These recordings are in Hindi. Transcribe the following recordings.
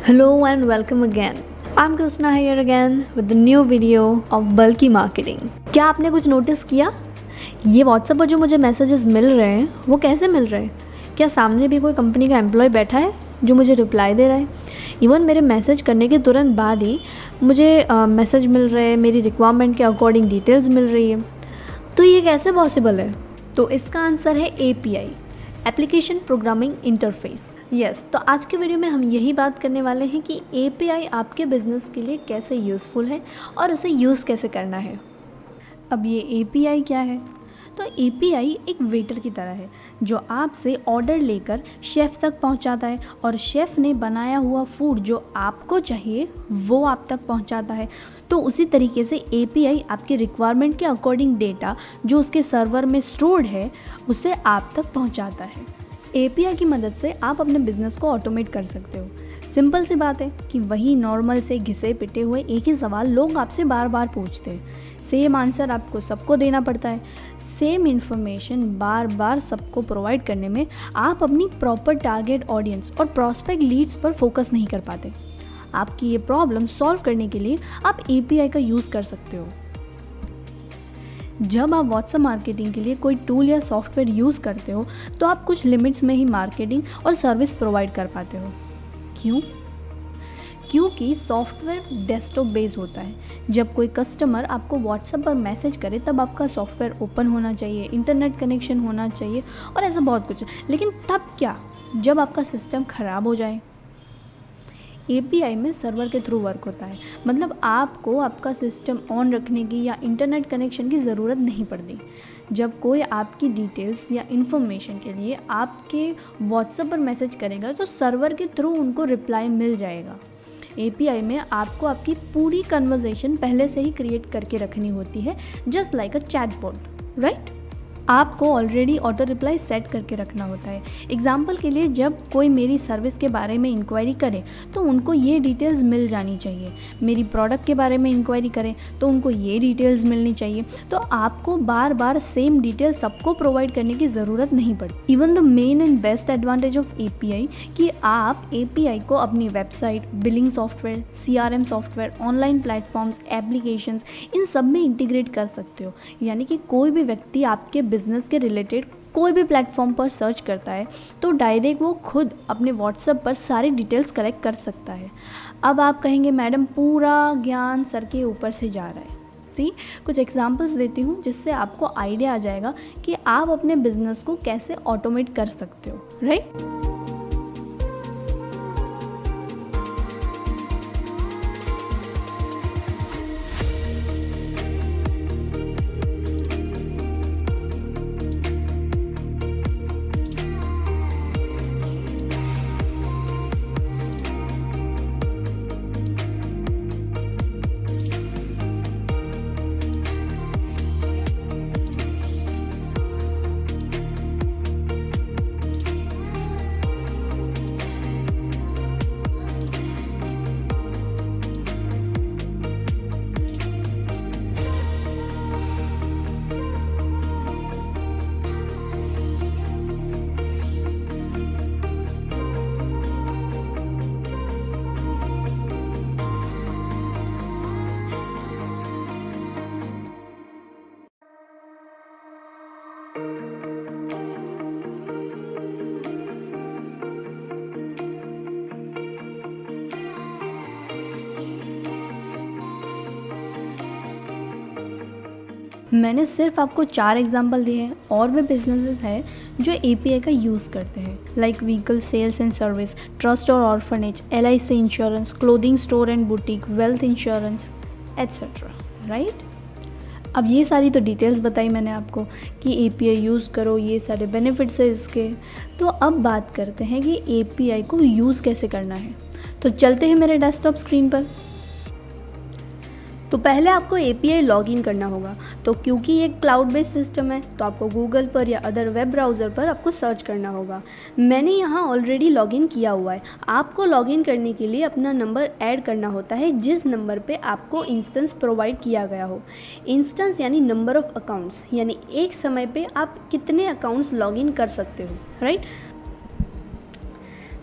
Hello and welcome again. I'm Krishna here again with the new video of bulky marketing. क्या आपने कुछ नोटिस किया? ये व्हाट्सएप पर जो मुझे मैसेजेस मिल रहे हैं वो कैसे मिल रहे हैं? क्या सामने भी कोई कंपनी का एम्प्लॉय बैठा है जो मुझे रिप्लाई दे रहा है? इवन मेरे मैसेज करने के तुरंत बाद ही मुझे मैसेज मिल रहे हैं, मेरी रिक्वायरमेंट के अकॉर्डिंग डिटेल्स मिल रही है। तो ये कैसे पॉसिबल है? तो इसका आंसर है API, एप्लीकेशन प्रोग्रामिंग इंटरफेस। तो आज के वीडियो में हम यही बात करने वाले हैं कि API आपके बिज़नेस के लिए कैसे यूज़फुल है और उसे यूज़ कैसे करना है। अब ये API क्या है? तो API एक वेटर की तरह है जो आपसे ऑर्डर लेकर शेफ़ तक पहुंचाता है और शेफ़ ने बनाया हुआ फूड जो आपको चाहिए वो आप तक पहुंचाता है। तो उसी तरीके से API आपकी रिक्वायरमेंट के अकॉर्डिंग डेटा जो उसके सर्वर में स्टोर्ड है उसे आप तक पहुंचाता है। API की मदद से आप अपने बिज़नेस को ऑटोमेट कर सकते हो। सिंपल सी बात है कि वही नॉर्मल से घिसे पिटे हुए एक ही सवाल लोग आपसे बार बार पूछते हैं। सेम आंसर आपको सबको देना पड़ता है। सेम इन्फॉर्मेशन बार बार सबको प्रोवाइड करने में आप अपनी प्रॉपर टारगेट ऑडियंस और प्रॉस्पेक्ट लीड्स पर फोकस नहीं कर पाते। आपकी ये प्रॉब्लम सॉल्व करने के लिए आप API का यूज़ कर सकते हो। जब आप व्हाट्सएप मार्केटिंग के लिए कोई टूल या सॉफ्टवेयर यूज़ करते हो तो आप कुछ लिमिट्स में ही मार्केटिंग और सर्विस प्रोवाइड कर पाते हो। क्यों? क्योंकि सॉफ्टवेयर डेस्कटॉप बेस्ड होता है। जब कोई कस्टमर आपको व्हाट्सएप पर मैसेज करे तब आपका सॉफ्टवेयर ओपन होना चाहिए, इंटरनेट कनेक्शन होना चाहिए और ऐसा बहुत कुछ। लेकिन तब क्या जब आपका सिस्टम ख़राब हो जाए? API में सर्वर के थ्रू वर्क होता है, मतलब आपको आपका सिस्टम ऑन रखने की या इंटरनेट कनेक्शन की ज़रूरत नहीं पड़ती। जब कोई आपकी डिटेल्स या इन्फॉर्मेशन के लिए आपके व्हाट्सएप पर मैसेज करेगा तो सर्वर के थ्रू उनको रिप्लाई मिल जाएगा। API में आपको आपकी पूरी कन्वर्सेशन पहले से ही क्रिएट करके रखनी होती है, जस्ट लाइक अ चैटबॉट, राइट? आपको ऑलरेडी ऑटो रिप्लाई सेट करके रखना होता है। एग्जाम्पल के लिए जब कोई मेरी सर्विस के बारे में इंक्वायरी करे तो उनको ये डिटेल्स मिल जानी चाहिए। मेरी प्रोडक्ट के बारे में इंक्वायरी करें तो उनको ये डिटेल्स मिलनी चाहिए। तो आपको बार बार सेम डिटेल्स सबको प्रोवाइड करने की ज़रूरत नहीं पड़ती। Even the main and best advantage of API कि आप API को अपनी website, billing software, CRM software, online platforms, applications in सब में इंटीग्रेट कर सकते हो। यानी कि कोई भी व्यक्ति आपके बिजनेस के रिलेटेड कोई भी प्लेटफॉर्म पर सर्च करता है तो डायरेक्ट वो खुद अपने व्हाट्सएप पर सारी डिटेल्स कलेक्ट कर सकता है। अब आप कहेंगे मैडम पूरा ज्ञान सर के ऊपर से जा रहा है। कुछ एग्जांपल्स देती हूँ जिससे आपको आइडिया आ जाएगा कि आप अपने बिजनेस को कैसे ऑटोमेट कर सकते हो, राइट? मैंने सिर्फ आपको 4 एग्जाम्पल दिए हैं, और भी बिजनेसेस हैं जो API का यूज़ करते हैं, like vehicle sales and service, trust और orphanage, LIC insurance, clothing store and boutique, wealth insurance etcetera, right? अब ये सारी तो डिटेल्स बताई मैंने आपको कि API यूज़ करो, ये सारे बेनिफिट्स है इसके। तो अब बात करते हैं कि API को यूज़ कैसे करना है। तो चलते हैं मेरे डेस्कटॉप स्क्रीन पर। तो पहले आपको API लॉगिन करना होगा। तो क्योंकि ये क्लाउड बेस्ड सिस्टम है तो आपको गूगल पर या अदर वेब ब्राउज़र पर आपको सर्च करना होगा। मैंने यहाँ ऑलरेडी लॉगिन किया हुआ है। आपको लॉगिन करने के लिए अपना नंबर ऐड करना होता है जिस नंबर पे आपको इंस्टेंस प्रोवाइड किया गया हो। इंस्टेंस यानी नंबर ऑफ़ अकाउंट्स, यानी एक समय पे आप कितने अकाउंट्स लॉगिन कर सकते हो, राइट।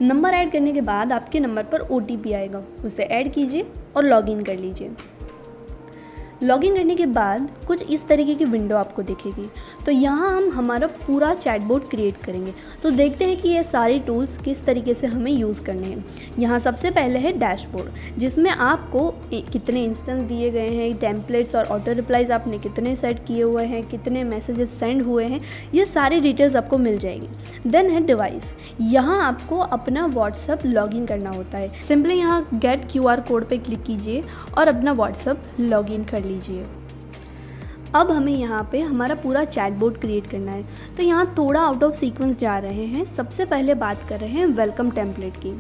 नंबर ऐड करने के बाद आपके नंबर पर OTP आएगा, उसे ऐड कीजिए और लॉगिन कर लीजिए। लॉगिन करने के बाद कुछ इस तरीके की विंडो आपको दिखेगी। तो यहाँ हम हमारा पूरा चैटबॉट क्रिएट करेंगे। तो देखते हैं कि ये सारी टूल्स किस तरीके से हमें यूज़ करने हैं। यहाँ सबसे पहले है डैशबोर्ड, जिसमें आपको कितने इंस्टेंस दिए गए हैं, टेम्पलेट्स और ऑटो रिप्लाईज आपने कितने सेट किए हुए हैं, कितने मैसेजेस सेंड हुए हैं, ये सारी डिटेल्स आपको मिल जाएगी। देन है डिवाइस, यहाँ आपको अपना व्हाट्सअप लॉगिन करना होता है। सिंपली यहाँ गेट QR कोड पे क्लिक कीजिए और अपना व्हाट्सअप लॉगिन कर लीजिए। अब हमें यहाँ पे हमारा पूरा चैटबॉट क्रिएट करना है। तो यहाँ थोड़ा आउट ऑफ सीक्वेंस जा रहे हैं। सबसे पहले बात कर रहे हैं वेलकम टेम्पलेट की।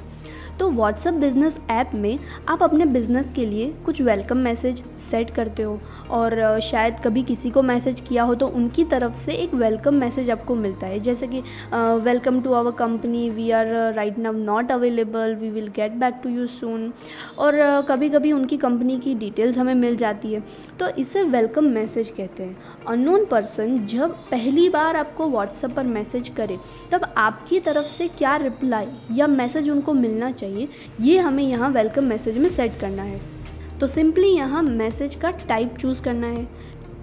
तो व्हाट्सअप बिज़नेस ऐप में आप अपने बिज़नेस के लिए कुछ वेलकम मैसेज सेट करते हो और शायद कभी किसी को मैसेज किया हो तो उनकी तरफ से एक वेलकम मैसेज आपको मिलता है, जैसे कि welcome to our company, we are right now not available, we will get back to you soon. और कभी कभी उनकी कंपनी की डिटेल्स हमें मिल जाती है, तो इसे वेलकम मैसेज कहते हैं। अननोन पर्सन जब पहली बार आपको व्हाट्सएप पर मैसेज करे तब आपकी तरफ से क्या रिप्लाई या मैसेज उनको मिलना चाहिए, ये हमें यहाँ वेलकम मैसेज में सेट करना है। तो सिंपली यहाँ मैसेज का टाइप चूज़ करना है,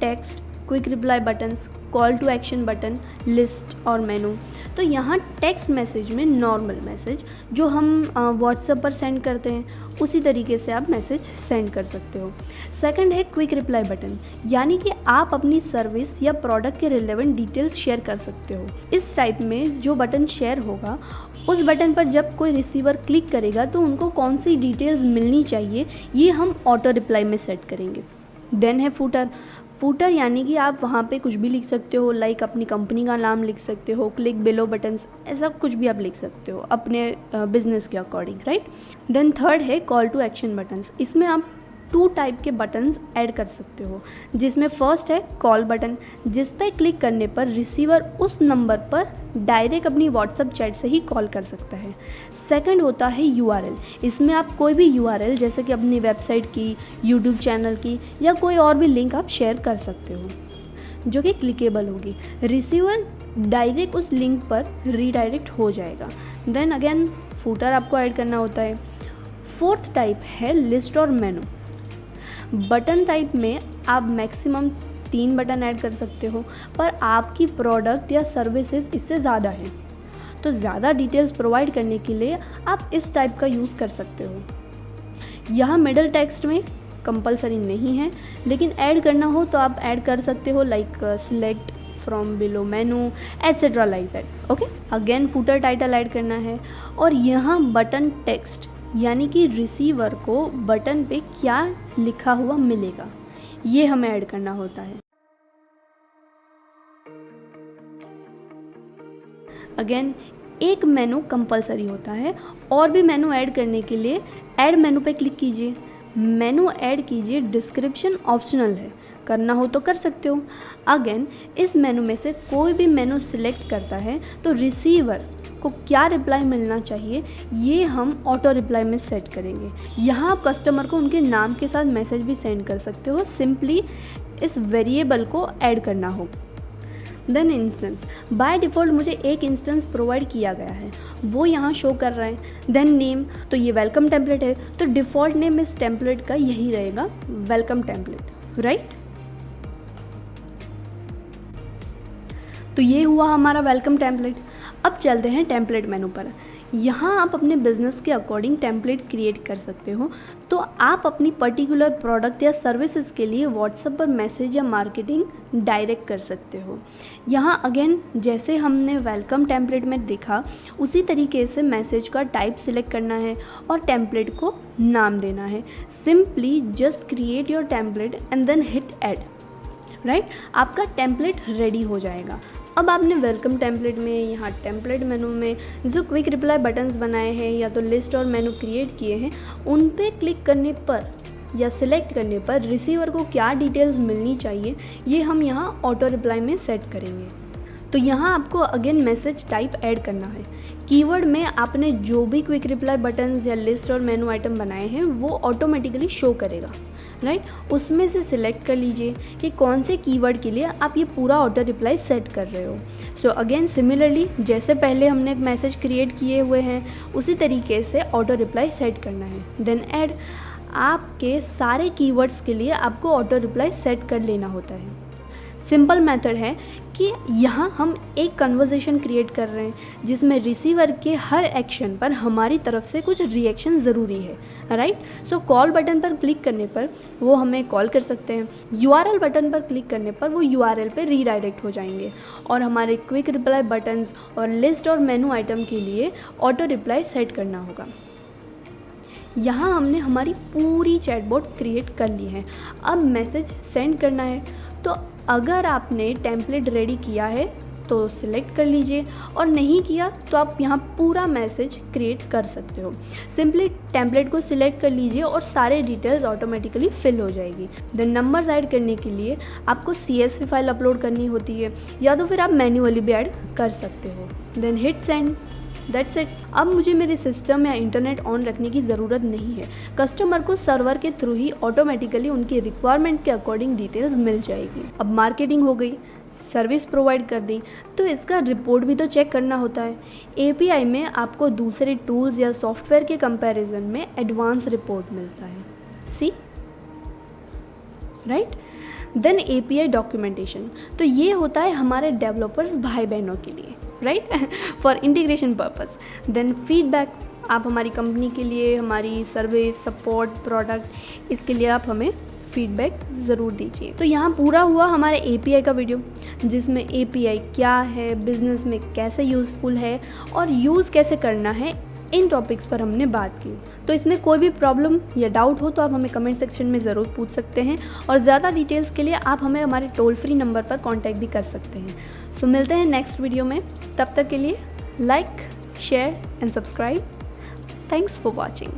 text, quick reply buttons, call to action button, list और मेनू। तो यहाँ टेक्स्ट मैसेज में नॉर्मल मैसेज जो हम व्हाट्सएप पर सेंड करते हैं उसी तरीके से आप मैसेज सेंड कर सकते हो। सेकंड है क्विक रिप्लाई बटन, यानी कि आप अपनी सर्विस या प्रोडक्ट के रिलेवेंट डिटेल्स शेयर कर सकते हो। इस टाइप में जो बटन शेयर होगा उस बटन पर जब कोई रिसीवर क्लिक करेगा तो उनको कौन सी डिटेल्स मिलनी चाहिए ये हम ऑटो रिप्लाई में सेट करेंगे। देन है फूटर, यानी कि आप वहाँ पे कुछ भी लिख सकते हो, लाइक अपनी कंपनी का नाम लिख सकते हो, क्लिक बिलो बटन्स, ऐसा कुछ भी आप लिख सकते हो अपने बिजनेस के अकॉर्डिंग, राइट। देन थर्ड है कॉल टू एक्शन बटन्स। इसमें आप 2 टाइप के बटन्स ऐड कर सकते हो, जिसमें फर्स्ट है कॉल बटन, जिस पर क्लिक करने पर रिसीवर उस नंबर पर डायरेक्ट अपनी व्हाट्सएप चैट से ही कॉल कर सकता है। सेकंड होता है URL, इसमें आप कोई भी URL जैसे कि अपनी वेबसाइट की, यूट्यूब चैनल की या कोई और भी लिंक आप शेयर कर सकते हो जो कि क्लिकेबल होगी। रिसीवर डायरेक्ट उस लिंक पर रीडायरेक्ट हो जाएगा। देन अगेन फूटर आपको ऐड करना होता है। फोर्थ टाइप है लिस्ट और मेनू। बटन टाइप में आप मैक्सिमम 3 बटन ऐड कर सकते हो, पर आपकी प्रोडक्ट या सर्विसेज इससे ज़्यादा है तो ज़्यादा डिटेल्स प्रोवाइड करने के लिए आप इस टाइप का यूज़ कर सकते हो। यह मिडल टेक्स्ट में कंपलसरी नहीं है, लेकिन ऐड करना हो तो आप ऐड कर सकते हो, like select from below menu etcetera like that. Okay, again footer title add करना है और यहाँ बटन टेक्स्ट, यानी कि रिसीवर को बटन पे क्या लिखा हुआ मिलेगा ये हमें ऐड करना होता है। अगेन एक मेनू कंपलसरी होता है, और भी मेनू ऐड करने के लिए ऐड मेनू पे क्लिक कीजिए, मेनू ऐड कीजिए, डिस्क्रिप्शन ऑप्शनल है, करना हो तो कर सकते हो। अगेन इस मेनू में से कोई भी मेनू सिलेक्ट करता है तो रिसीवर को क्या रिप्लाई मिलना चाहिए ये हम ऑटो रिप्लाई में सेट करेंगे। यहाँ आप कस्टमर को उनके नाम के साथ मैसेज भी सेंड कर सकते हो, सिंपली इस वेरिएबल को ऐड करना हो। देन इंस्टेंस, बाय डिफ़ॉल्ट मुझे एक इंस्टेंस प्रोवाइड किया गया है, वो यहाँ शो कर रहा है। देन नेम, तो ये वेलकम टेम्पलेट है तो डिफ़ॉल्ट नेम इस टेम्पलेट का यही रहेगा, वेलकम टेम्पलेट, राइट। तो ये हुआ हमारा वेलकम टेम्पलेट। अब चलते हैं टेम्पलेट मेनू पर। यहाँ आप अपने बिजनेस के अकॉर्डिंग टेम्पलेट क्रिएट कर सकते हो। तो आप अपनी पर्टिकुलर प्रोडक्ट या सर्विसेज के लिए व्हाट्सएप पर मैसेज या मार्केटिंग डायरेक्ट कर सकते हो। यहाँ अगेन जैसे हमने वेलकम टेम्पलेट में देखा उसी तरीके से मैसेज का टाइप सिलेक्ट करना है और टेम्पलेट को नाम देना है। Simply just create your template and then hit add, right. आपका टेम्पलेट रेडी हो जाएगा। अब आपने वेलकम टेम्पलेट में यहाँ टेम्पलेट मेनू में जो क्विक रिप्लाई बटन्स बनाए हैं या तो लिस्ट और मेनू क्रिएट किए हैं, उन पे क्लिक करने पर या सिलेक्ट करने पर रिसीवर को क्या डिटेल्स मिलनी चाहिए ये हम यहाँ ऑटो रिप्लाई में सेट करेंगे। तो यहाँ आपको अगेन मैसेज टाइप ऐड करना है। कीवर्ड में आपने जो भी क्विक रिप्लाई बटन्स या लिस्ट और मेनू आइटम बनाए हैं वो ऑटोमेटिकली शो करेगा, राइट। उसमें से सिलेक्ट कर लीजिए कि कौन से कीवर्ड के लिए आप ये पूरा ऑटो रिप्लाई सेट कर रहे हो। सो अगेन सिमिलरली जैसे पहले हमने एक मैसेज क्रिएट किए हुए हैं उसी तरीके से ऑटो रिप्लाई सेट करना है। देन ऐड, आपके सारे कीवर्ड्स के लिए आपको ऑटो रिप्लाई सेट कर लेना होता है। सिंपल मेथड है कि यहाँ हम एक कन्वर्सेशन क्रिएट कर रहे हैं जिसमें रिसीवर के हर एक्शन पर हमारी तरफ से कुछ रिएक्शन ज़रूरी है, राइट। सो कॉल बटन पर क्लिक करने पर वो हमें कॉल कर सकते हैं, URL बटन पर क्लिक करने पर वो URL पे रीडायरेक्ट हो जाएंगे और हमारे क्विक रिप्लाई बटन्स और लिस्ट और मेनू आइटम के लिए ऑटो रिप्लाई सेट करना होगा। यहाँ हमने हमारी पूरी चैटबॉट क्रिएट कर ली है। अब मैसेज सेंड करना है, तो अगर आपने टेम्पलेट रेडी किया है तो सिलेक्ट कर लीजिए और नहीं किया तो आप यहाँ पूरा मैसेज क्रिएट कर सकते हो। सिंपली टेम्पलेट को सिलेक्ट कर लीजिए और सारे डिटेल्स ऑटोमेटिकली फिल हो जाएगी। देन नंबर्स ऐड करने के लिए आपको CSV फाइल अपलोड करनी होती है या तो फिर आप मैन्युअली भी ऐड कर सकते हो। Then hit send, that's it. अब मुझे मेरे सिस्टम या इंटरनेट ऑन रखने की ज़रूरत नहीं है। कस्टमर को सर्वर के थ्रू ही ऑटोमेटिकली उनकी रिक्वायरमेंट के अकॉर्डिंग डिटेल्स मिल जाएगी। अब मार्केटिंग हो गई, सर्विस प्रोवाइड कर दी, तो इसका रिपोर्ट भी तो चेक करना होता है। API में आपको दूसरे टूल्स या सॉफ्टवेयर के कंपैरिजन में एडवांस रिपोर्ट मिलता है, सी राइट। देन API डॉक्यूमेंटेशन, तो ये होता है हमारे डेवलपर्स भाई बहनों के लिए, right, for integration purpose. Then feedback, आप हमारी कंपनी के लिए हमारी सर्विस, सपोर्ट, प्रोडक्ट, इसके लिए आप हमें फीडबैक ज़रूर दीजिए। तो यहाँ पूरा हुआ हमारे API का वीडियो जिसमें API क्या है, बिज़नेस में कैसे यूज़फुल है और यूज़ कैसे करना है, इन टॉपिक्स पर हमने बात की। तो इसमें कोई भी प्रॉब्लम या डाउट हो तो आप हमें कमेंट सेक्शन में ज़रूर पूछ सकते हैं और ज़्यादा डिटेल्स के लिए आप हमें हमारे टोल फ्री नंबर पर कॉन्टैक्ट भी कर सकते हैं। सो मिलते हैं नेक्स्ट वीडियो में, तब तक के लिए like, share and subscribe. Thanks for watching.